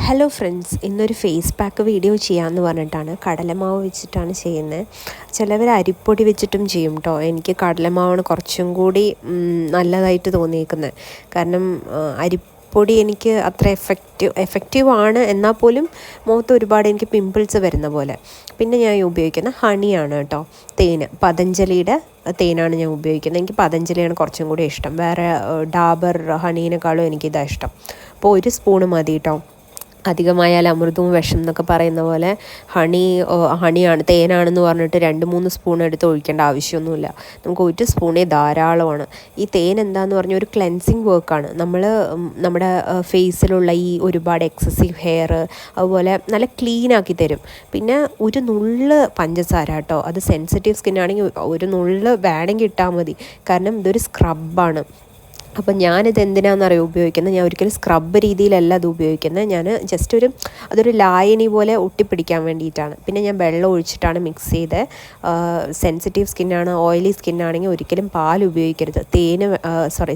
Hello friends, ഇന്നൊരു face pack video ചെയ്യാമെന്ന് പറഞ്ഞിട്ടാണ്. കടലമാവ് വെച്ചിട്ടാണ് ചെയ്യുന്നത്. ചിലവർ അരിപ്പൊടി വെച്ചിട്ടും ചെയ്യും കേട്ടോ. എനിക്ക് കടലമാവാണ് കുറച്ചും കൂടി നല്ലതായിട്ട് തോന്നിയേക്കുന്നത്. കാരണം അരിപ്പൊടി എനിക്ക് അത്ര എഫക്റ്റീവാണ്, എന്നാൽ പോലും മുഖത്ത് ഒരുപാട് എനിക്ക് പിമ്പിൾസ് വരുന്ന പോലെ. പിന്നെ ഞാൻ ഉപയോഗിക്കുന്ന ഹണിയാണ് കേട്ടോ, തേൻ. പതഞ്ജലിയുടെ തേനാണ് ഞാൻ ഉപയോഗിക്കുന്നത്. എനിക്ക് പതഞ്ജലിയാണ് കുറച്ചും കൂടി ഇഷ്ടം. വേറെ ഡാബർ ഹണീനെക്കാളും എനിക്കിതാണ് ഇഷ്ടം. അപ്പോൾ 1 സ്പൂണ് മതി കേട്ടോ. അധികമായാൽ അമൃതവും വിഷം എന്നൊക്കെ പറയുന്ന പോലെ ഹണിയാണ്, തേനാണെന്ന് പറഞ്ഞിട്ട് 2-3 സ്പൂൺ എടുത്ത് ഒഴിക്കേണ്ട ആവശ്യമൊന്നുമില്ല. നമുക്ക് 1 സ്പൂണേ ധാരാളമാണ്. ഈ തേൻ എന്താണെന്ന് പറഞ്ഞാൽ ഒരു ക്ലെൻസിങ് വർക്കാണ്. നമ്മുടെ ഫേസിലുള്ള ഈ ഒരുപാട് എക്സസീവ് ഹെയർ അതുപോലെ നല്ല ക്ലീനാക്കി തരും. പിന്നെ ഒരു നുള്ള് പഞ്ചസാര കേട്ടോ, അത് സെൻസിറ്റീവ് സ്കിന്നാണെങ്കിൽ ഒരു നുള്ള് വേണമെങ്കിൽ ഇട്ടാൽ മതി. കാരണം ഇതൊരു സ്ക്രബാണ്. അപ്പം ഞാനിത് എന്തിനാണെന്നറിയോ ഉപയോഗിക്കുന്നത്? ഞാൻ ഒരിക്കലും സ്ക്രബ് രീതിയിലല്ല അത് ഉപയോഗിക്കുന്നത്. ഞാൻ ജസ്റ്റ് അതൊരു ലായനി പോലെ ഒട്ടിപ്പിടിക്കാൻ വേണ്ടിയിട്ടാണ്. പിന്നെ ഞാൻ വെള്ളം ഒഴിച്ചിട്ടാണ് മിക്സ് ചെയ്ത്. സെൻസിറ്റീവ് സ്കിന്നാണ്, ഓയിലി സ്കിന്നാണെങ്കിൽ ഒരിക്കലും പാൽ ഉപയോഗിക്കരുത്.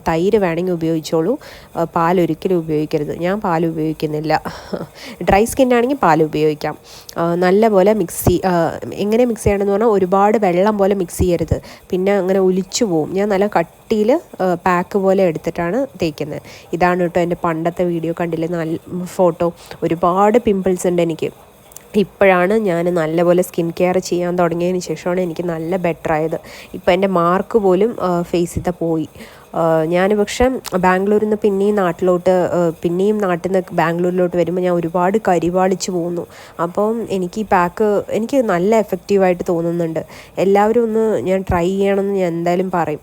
തൈര് വേണമെങ്കിൽ ഉപയോഗിച്ചോളൂ, പാലൊരിക്കലും ഉപയോഗിക്കരുത്. ഞാൻ പാൽ ഉപയോഗിക്കുന്നില്ല. ഡ്രൈ സ്കിന്നാണെങ്കിൽ പാൽ ഉപയോഗിക്കാം. നല്ലപോലെ എങ്ങനെ മിക്സ് ചെയ്യണമെന്ന് പറഞ്ഞാൽ ഒരുപാട് വെള്ളം പോലെ മിക്സ് ചെയ്യരുത്, പിന്നെ അങ്ങനെ ഒലിച്ചു പോവും. ഞാൻ നല്ല കട്ടിയിൽ പാക്ക് പോലെ എടുത്തിട്ടാണ് തേക്കുന്നത്. ഇതാണ് കേട്ടോ എൻ്റെ പണ്ടത്തെ വീഡിയോ, കണ്ടില്ലേ നല്ല ഫോട്ടോ. ഒരുപാട് പിമ്പിൾസ് ഉണ്ട് എനിക്ക്. ഇപ്പോഴാണ് ഞാൻ നല്ലപോലെ സ്കിൻ കെയർ ചെയ്യാൻ തുടങ്ങിയതിന് ശേഷമാണ് എനിക്ക് നല്ല ബെറ്റർ ആയത്. ഇപ്പോൾ എൻ്റെ മാർക്ക് പോലും ഫേസിൽ പോയി. ഞാൻ പക്ഷേ ബാംഗ്ലൂരിൽ നിന്ന് പിന്നെയും നാട്ടിൽ നിന്ന് ബാംഗ്ലൂരിലോട്ട് വരുമ്പോൾ ഞാൻ ഒരുപാട് കരിവാളിച്ച് പോകുന്നു. അപ്പം എനിക്ക് ഈ പാക്ക് എനിക്ക് നല്ല എഫക്റ്റീവായിട്ട് തോന്നുന്നുണ്ട്. എല്ലാവരും ഒന്ന് ഞാൻ ട്രൈ ചെയ്യണമെന്ന് ഞാൻ എന്തായാലും പറയും.